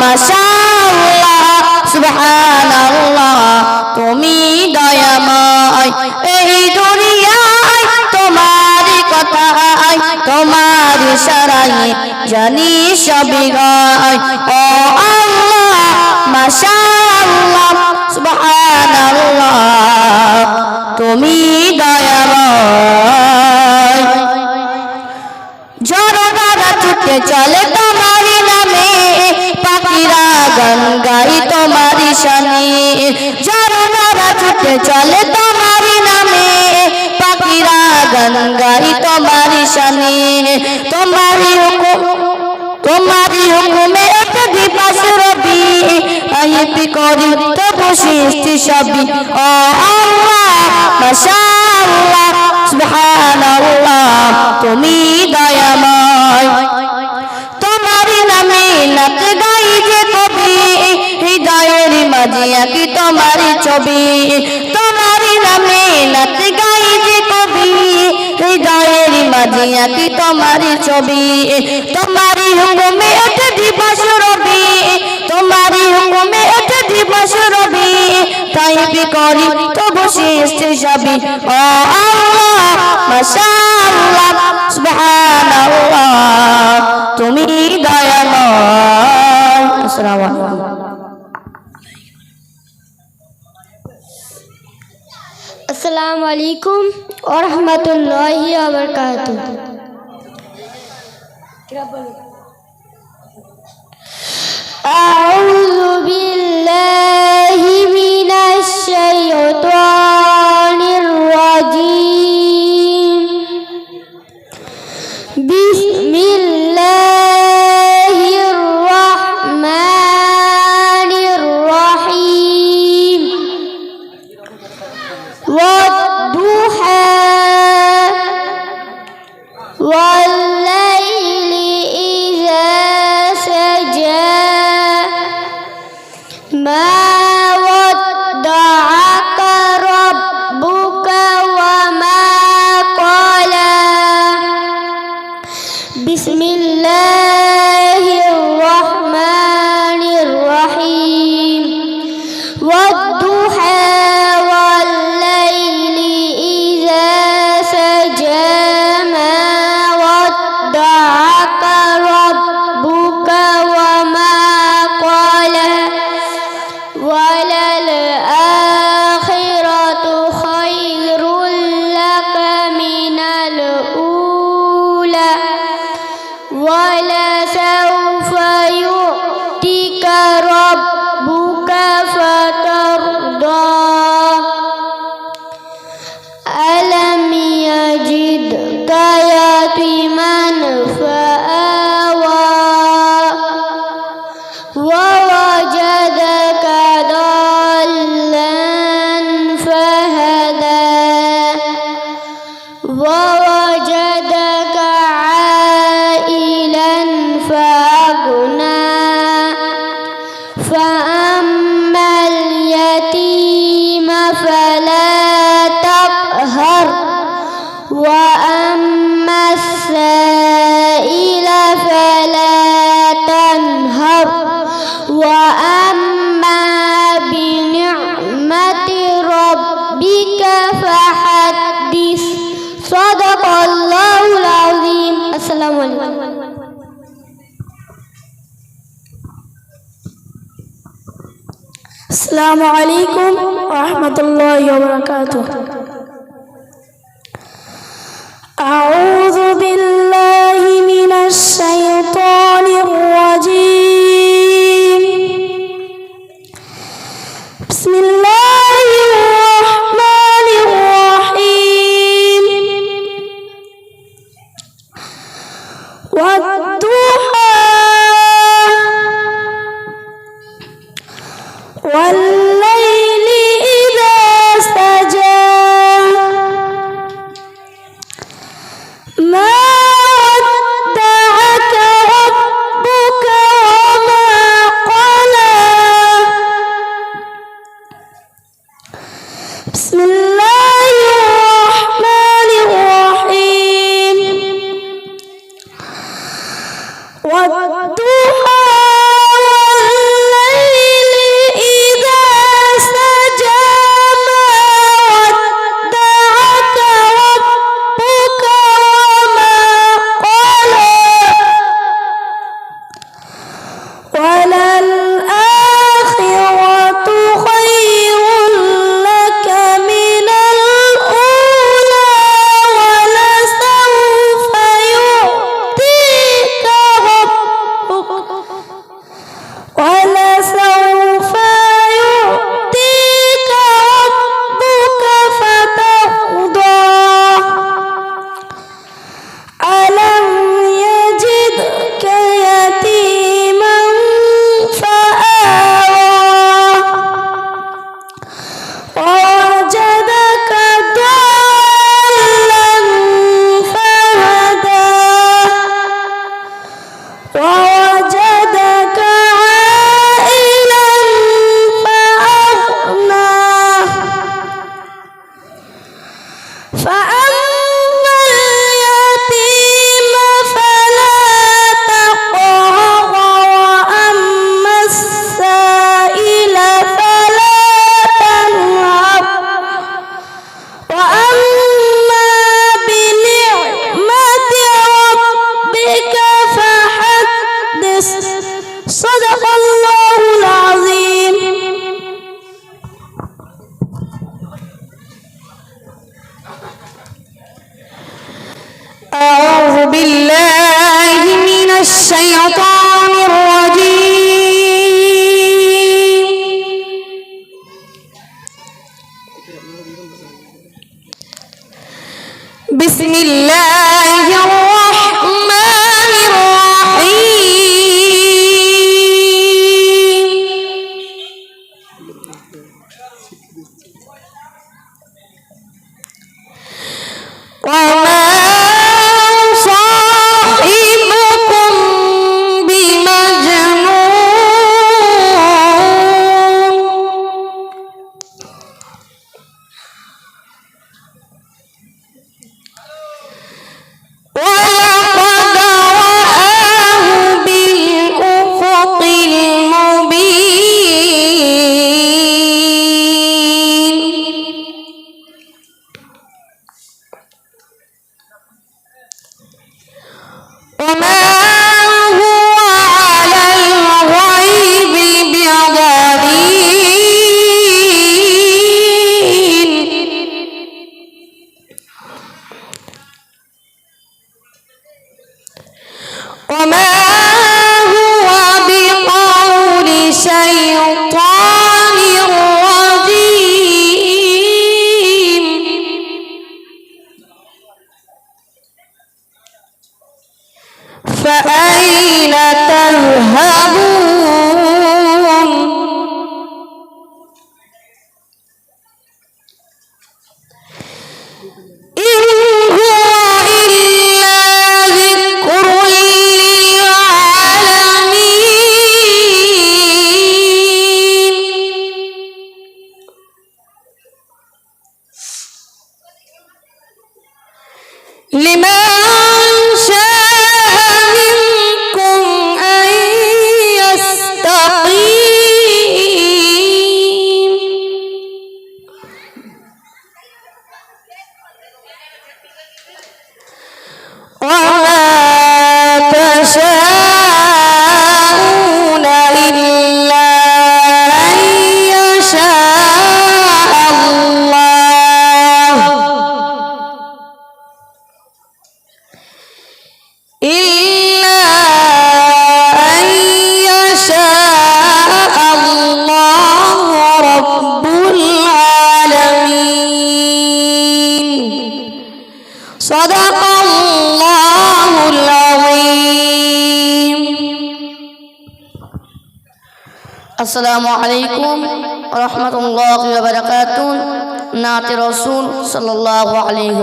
মাশাআল্লাহ সুবহানাল্লাহ তুমি দয়াময় এই দুনিয়ায় তোমারই কথা তোমার ইশারায় জানি সবই গায় ও আল্লাহ মাশাআল্লাহ সুবহানাল্লাহ তুমি দয়াময় জড়রা ছুটে চলে তোমারই নামে পাখিরা গান গাই তোমারই শানে জড়রা ছুটে চলে তোমারই নামে পাখিরা গান গাই তোমারই শানে তোমারই হুকুমে একটা দিবস রবি আহিপি করি তবু সৃষ্টি সবই ও আল্লাহ মাশাআল্লাহ সুবহানাল্লাহ তুমি দয়াময় তোমারই নামে নাচ গাই যে কবি হৃদয়ের মাঝে আঁকি তোমারই ছবি তোমারই নামে নাচ গাই যে কবি হৃদয়ের মাঝে আঁকি তোমারই ছবি তোমারই হুকুমে একটা দিবস রবি তোমারই হুকুমে একটা দিবস রবি তাইবি করি তবু সৃষ্টি সবই ও আল্লাহ মাশাআল্লাহ সুবহানাল্লাহ তুমি দয়াময় আসসালামু আলাইকুম আসসালামু আলাইকুম ওয়া রাহমাতুল্লাহি ওয়া বারাকাতুহু আউযু বিল্লাহি মিনাশ শাইতানির রাজীম বিসমিল্লাহির রাহমানির রহিম والضحى والليل إذا سجى ما ودعك ربك وما قلى بسم الله الرحمن الرحيم والضحى ولسوف يؤتك ربك فترضى ألم يجدك يتيما فآوى ووجدك ضالا فهدى ووجدك عائلا فأغنى فأما اليتيم فلا تقهر وأما السائل فلا تنهر وأما بنعمة ربك فحدث صدق الله العظيم السلام عليكم السلام عليكم ورحمة الله وبركاته أعوذ بالله من الشيطان الرجيم بسم الله الرحمن الرحيم والضحى والليل إذا سجى صدق الله العظيم. أعوذ بالله من الشيطان الرجيم. بسم الله الرحمن الرحيم. وما صاحبكم بمجنون ولقد رآه بالأفق المبين. وما هو على الغيب بضنين وما هو بقول شيطان رجيم. فأين تذهبون؟ إن هو إلا ذكر للعالمين. لمن شاء منكم أن يستقيم. وما تشاءون إلا أن يشاء الله. إلا أن يشاء الله رب العالمين. صدق الله العظيم. السلام عليكم ورحمة الله وبركاته. نعت رسول صلى الله عليه